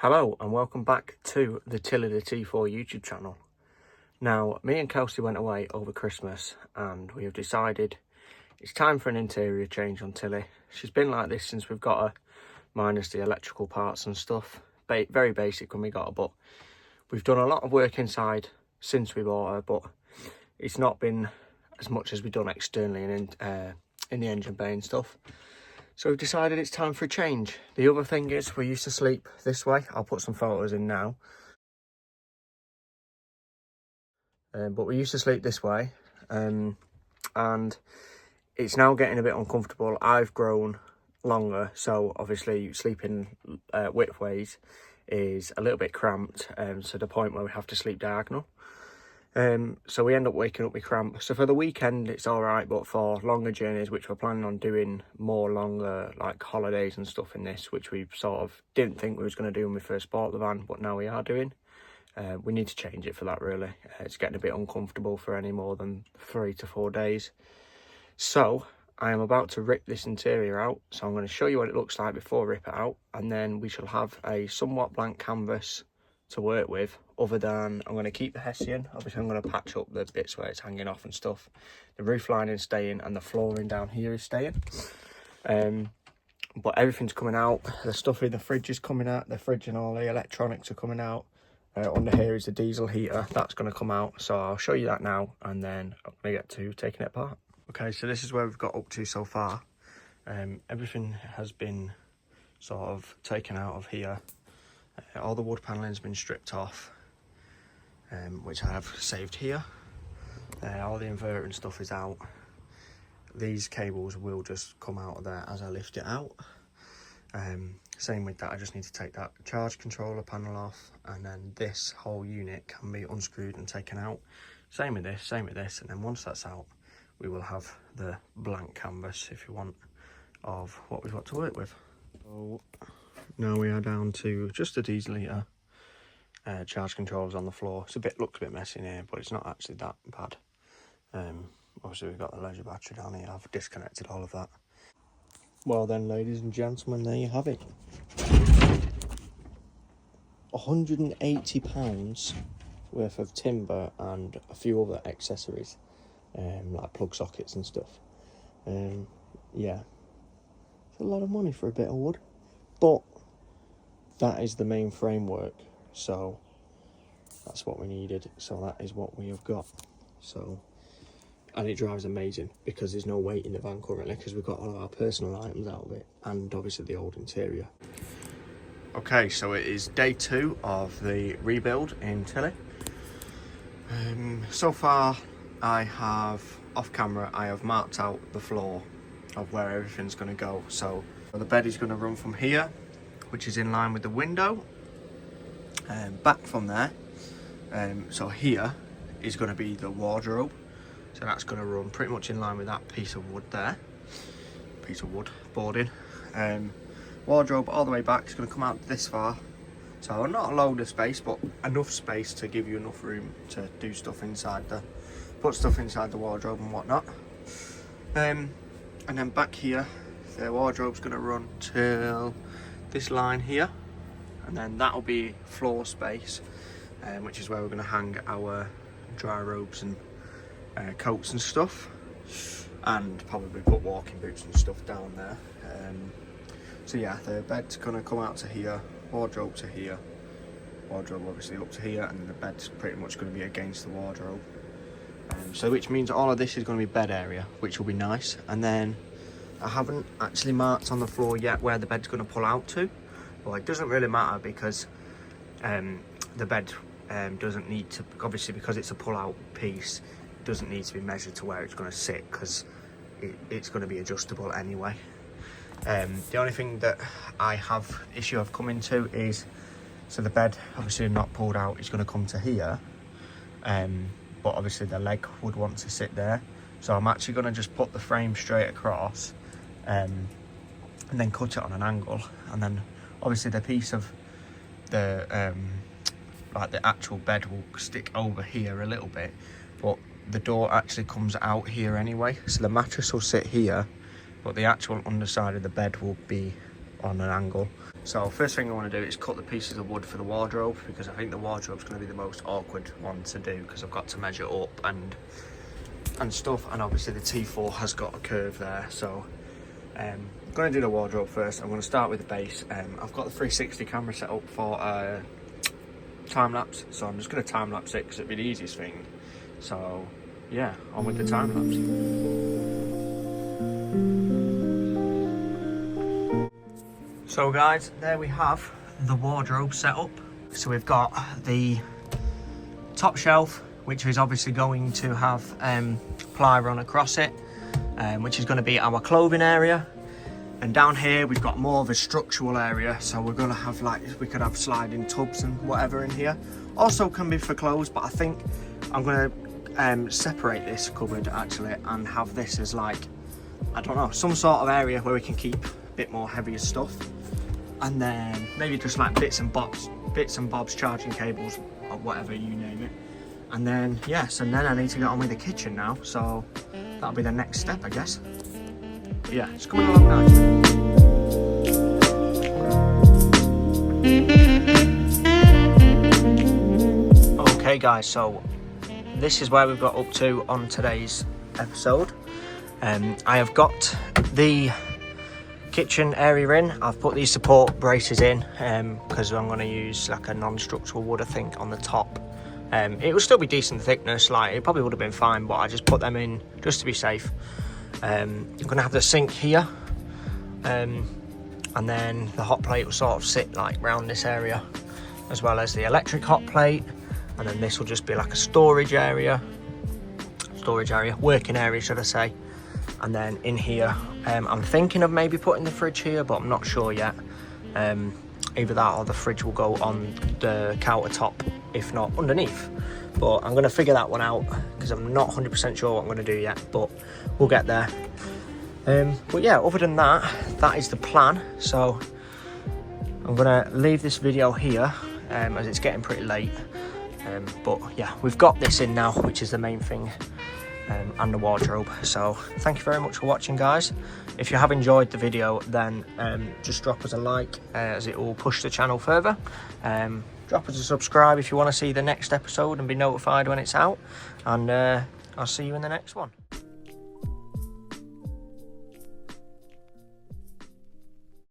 Hello and welcome back to the Tilly the T4 YouTube channel. Now, me and Kelsey went away over Christmas and we have decided it's time for an interior change on Tilly. She's been like this since we've got her, minus the electrical parts and stuff. Very basic when we got her, but we've done a lot of work inside since we bought her, but it's not been as much as we've done externally and in the engine bay and stuff. So we've decided it's time for a change. The other thing is we used to sleep this way. I'll put some photos in now. But we used to sleep this way. And it's now getting a bit uncomfortable. I've grown longer, so obviously sleeping widthways is a little bit cramped, to the point where we have to sleep diagonal. So we end up waking up with cramp. So for the weekend it's all right, but for longer journeys, which we're planning on doing more longer, like holidays and stuff in this, which we sort of didn't think we was going to do when we first bought the van, but now we are doing, we need to change it for that really. It's getting a bit uncomfortable for any more than 3 to 4 days. So I am about to rip this interior out, so I'm going to show you what it looks like before I rip it out, and then we shall have a somewhat blank canvas to work with, other than I'm going to keep the Hessian. Obviously I'm going to patch up the bits where it's hanging off and stuff. The roof lining is staying and the flooring down here is staying. But everything's coming out. The stuff in the fridge is coming out. The fridge and all the electronics are coming out. Under here is the diesel heater. That's going to come out. So I'll show you that now, and then I'm going to get to taking it apart. Okay, so this is where we've got up to so far. Everything has been sort of taken out of here. All the wood panelling's been stripped off, which I have saved here. All the inverter and stuff is out. These cables will just come out of there as I lift it out. Same with that, I just need to take that charge controller panel off, and then this whole unit can be unscrewed and taken out. Same with this, and then once that's out, we will have the blank canvas, if you want, of what we've got to work with. So now we are down to just a diesel heater, charge controllers on the floor. Looks a bit messy in here, but it's not actually that bad. Obviously we've got the leisure battery down here. I've disconnected all of that. Well then, ladies and gentlemen, there you have it. £180 worth of timber and a few other accessories, like plug sockets and stuff. Yeah, it's a lot of money for a bit of wood, but that is the main framework, so that's what we needed. So that is what we have got. So, and it drives amazing because there's no weight in the van currently, because we've got all of our personal items out of it, and obviously the old interior. Okay, so it is day 2 of the rebuild in Tilly. So far I have, off camera, I have marked out the floor of where everything's going to go. So the bed is going to run from here, which is in line with the window, back from there. So here is going to be the wardrobe. So that's going to run pretty much in line with that piece of wood there. Piece of wood boarding. Wardrobe all the way back is going to come out this far. So not a load of space, but enough space to give you enough room to do stuff inside put stuff inside the wardrobe and whatnot. And then back here, the wardrobe's going to run till this line here, and then that'll be floor space, which is where we're going to hang our dry robes and coats and stuff, and probably put walking boots and stuff down there. So yeah, the bed's going to come out to here, wardrobe to here, wardrobe obviously up to here, and then the bed's pretty much going to be against the wardrobe. So which means all of this is going to be bed area, which will be nice. And then I haven't actually marked on the floor yet where the bed's going to pull out to. Well, it doesn't really matter because the bed doesn't need to, obviously because it's a pull-out piece, it doesn't need to be measured to where it's going to sit, because it's going to be adjustable anyway. The only thing that I've come into is, so the bed obviously not pulled out, is going to come to here, but obviously the leg would want to sit there. So I'm actually going to just put the frame straight across, and then cut it on an angle, and then obviously the piece of the like the actual bed will stick over here a little bit, but the door actually comes out here anyway, so the mattress will sit here, but the actual underside of the bed will be on an angle. So first thing I want to do is cut the pieces of wood for the wardrobe, because I think the wardrobe's going to be the most awkward one to do, because I've got to measure up and stuff, and obviously the T4 has got a curve there. So I'm going to do the wardrobe first. I'm going to start with the base. I've got the 360 camera set up for time lapse, so I'm just going to time lapse it because it'd be the easiest thing. So yeah, on with the time lapse. So guys, there we have the wardrobe set up. So we've got the top shelf, which is obviously going to have ply run across it, which is going to be our clothing area. And down here we've got more of a structural area, so we're going to have, like, we could have sliding tubs and whatever in here. Also can be for clothes, but I think I'm going to separate this cupboard actually and have this as, like, I don't know, some sort of area where we can keep a bit more heavier stuff. And then maybe just like bits and bobs, charging cables or whatever, you name it. And then yes, and then I need to get on with the kitchen now, so that'll be the next step, I guess. But yeah, it's coming along nicely. Okay guys, so this is where we've got up to on today's episode. I have got the kitchen area in. I've put these support braces in because I'm going to use like a non-structural wood, I think, on the top. It will still be decent thickness, like it probably would have been fine, but I just put them in just to be safe. I'm going to have the sink here, and then the hot plate will sort of sit like round this area, as well as the electric hot plate, and then this will just be like a storage area, working area should I say. And then in here, I'm thinking of maybe putting the fridge here, but I'm not sure yet. Either that or the fridge will go on the countertop, if not underneath. But I'm going to figure that one out because I'm not 100% sure what I'm going to do yet, but we'll get there. But yeah, other than that, that is the plan. So I'm going to leave this video here as it's getting pretty late. But yeah, we've got this in now, which is the main thing. And the wardrobe. So thank you very much for watching, guys. If you have enjoyed the video, then just drop us a like, as it will push the channel further. Drop us a subscribe if you want to see the next episode and be notified when it's out, and I'll see you in the next one.